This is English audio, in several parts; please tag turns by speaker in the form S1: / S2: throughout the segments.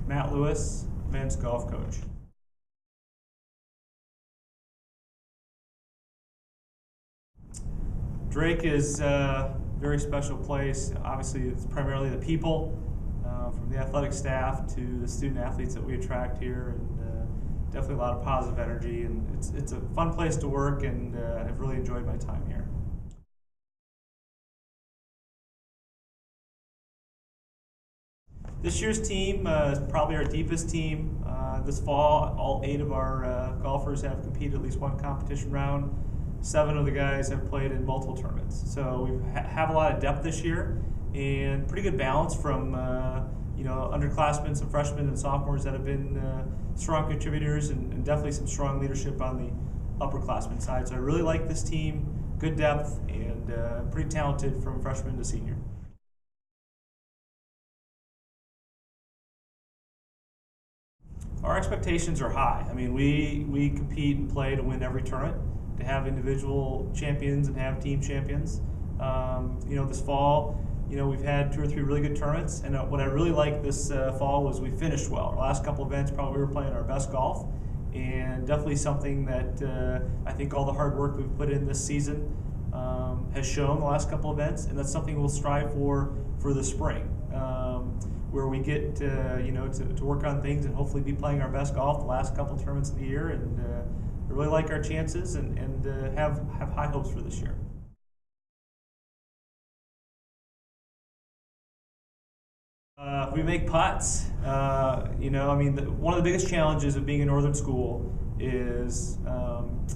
S1: Matt Lewis, men's golf coach. Drake is a very special place. Obviously, it's primarily the people, from the athletic staff to the student athletes that we attract here, and definitely a lot of positive energy. And it's a fun place to work, and I've really enjoyed my time here. This year's team is probably our deepest team. This fall, all 8 of our golfers have competed at least one competition round. 7 of the guys have played in multiple tournaments. So we have a lot of depth this year, and pretty good balance from underclassmen, some freshmen and sophomores that have been strong contributors, and definitely some strong leadership on the upperclassmen side. So I really like this team, good depth, and pretty talented from freshman to senior. Our expectations are high. I mean, we compete and play to win every tournament, to have individual champions and have team champions. This fall, we've had 2 or 3 really good tournaments, and what I really liked this fall was we finished well. Our last couple events, probably we were playing our best golf, and definitely something that I think all the hard work we've put in this season has shown the last couple events, and that's something we'll strive for the spring, where we get to work on things and hopefully be playing our best golf the last couple tournaments of the year, and I really like our chances and have high hopes for this year. We make putts. One of the biggest challenges of being a northern school is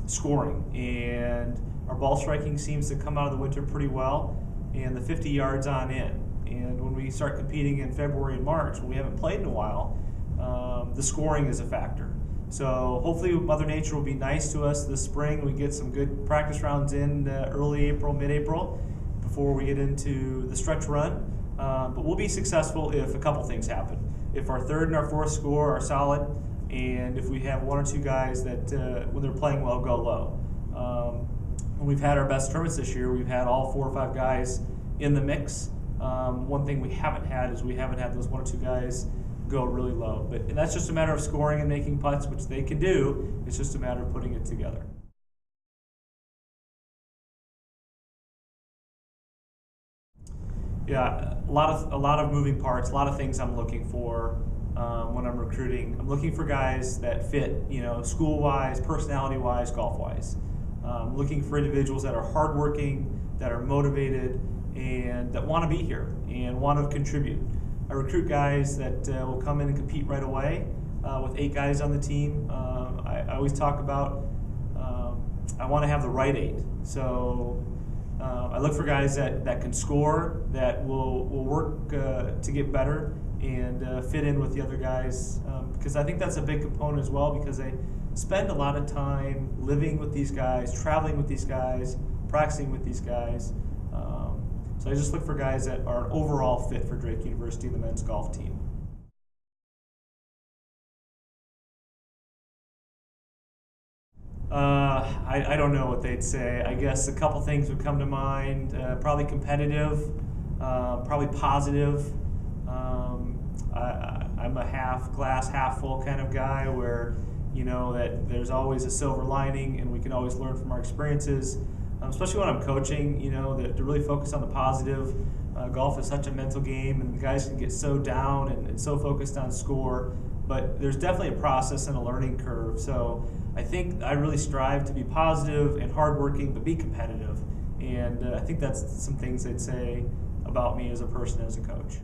S1: scoring, and our ball striking seems to come out of the winter pretty well, and the 50 yards on in. And when we start competing in February and March, when we haven't played in a while, the scoring is a factor. So hopefully Mother Nature will be nice to us this spring. We get some good practice rounds in early April, mid-April, before we get into the stretch run. But we'll be successful if a couple things happen. If our 3rd and our 4th score are solid, and if we have 1 or 2 guys that, when they're playing well, go low. When we've had our best tournaments this year, we've had all 4 or 5 guys in the mix. One thing we haven't had is we haven't had those 1 or 2 guys go really low. And that's just a matter of scoring and making putts, which they can do. It's just a matter of putting it together. Yeah, a lot of moving parts, a lot of things I'm looking for when I'm recruiting. I'm looking for guys that fit, school-wise, personality-wise, golf-wise. Looking for individuals that are hardworking, that are motivated, and that want to be here and want to contribute. I recruit guys that will come in and compete right away. With 8 guys on the team, I always talk about I want to have the right 8. So I look for guys that can score, that will work to get better and fit in with the other guys, because I think that's a big component as well, because they spend a lot of time living with these guys, traveling with these guys, practicing with these guys. So I just look for guys that are an overall fit for Drake University, the men's golf team. I don't know what they'd say. I guess a couple things would come to mind. Probably competitive, probably positive. I'm a half glass, half full kind of guy, where that there's always a silver lining, and we can always learn from our experiences. Especially when I'm coaching, to really focus on the positive. Golf is such a mental game, and the guys can get so down and so focused on score. But there's definitely a process and a learning curve. So I think I really strive to be positive and hardworking, but be competitive. And I think that's some things they'd say about me as a person, as a coach.